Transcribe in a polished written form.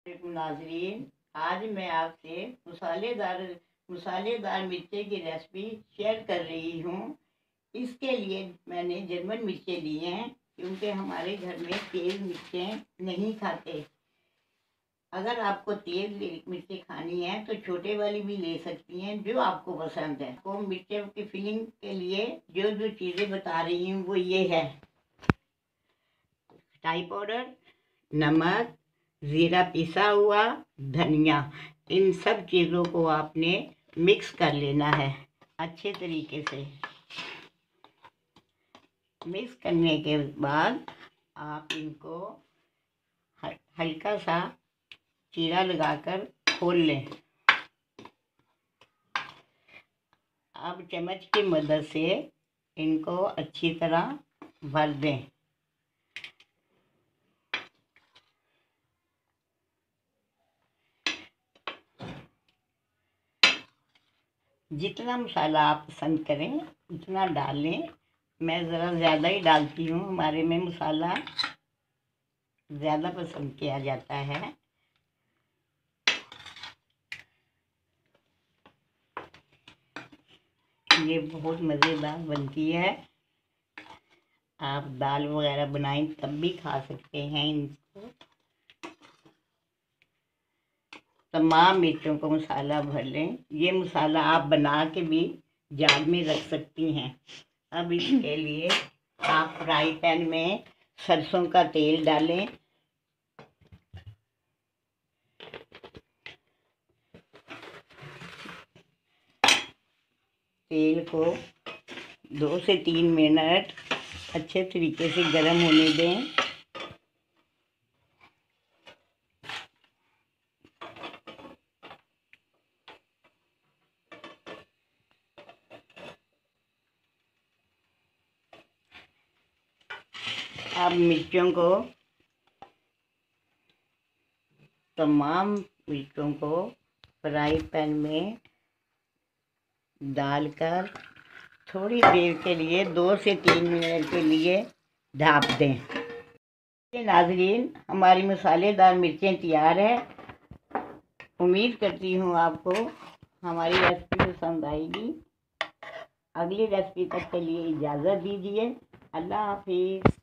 नाजरीन, आज मैं आपसे मसालेदार मिर्ची की रेसिपी शेयर कर रही हूँ। इसके लिए मैंने जर्मन मिर्चें ली हैं, क्योंकि हमारे घर में तेज मिर्चें नहीं खाते। अगर आपको तेज मिर्ची खानी है तो छोटे वाली भी ले सकती हैं, जो आपको पसंद है। आपको मिर्चों की फिलिंग के लिए जो जो चीज़ें बता रही हूँ वो ये है: चाय पाउडर, नमक, ज़ीरा पिसा हुआ, धनिया। इन सब चीज़ों को आपने मिक्स कर लेना है अच्छे तरीके से। मिक्स करने के बाद आप इनको हल्का सा चीरा लगाकर खोल लें। अब चम्मच की मदद से इनको अच्छी तरह भर दें। जितना मसाला आप पसंद करें उतना डालें। मैं ज़रा ज़्यादा ही डालती हूँ, हमारे में मसाला ज़्यादा पसंद किया जाता है। ये बहुत मज़ेदार बनती है। आप दाल वगैरह बनाएं तब भी खा सकते हैं इनको। तमाम मिर्चों को मसाला भर लें। ये मसाला आप बना के भी जार में रख सकती हैं। अब इसके लिए आप फ्राई पैन में सरसों का तेल डालें। तेल को 2 से 3 मिनट अच्छे तरीके से गर्म होने दें। अब तमाम मिर्चों को फ्राई पैन में डालकर थोड़ी देर के लिए 2 से 3 मिनट के लिए ढाँप दें। नाज़रीन, हमारी मसालेदार मिर्चें तैयार है। उम्मीद करती हूँ आपको हमारी रेसिपी पसंद आएगी। अगली रेसिपी तक के लिए इजाज़त दीजिए। अल्लाह हाफिज़।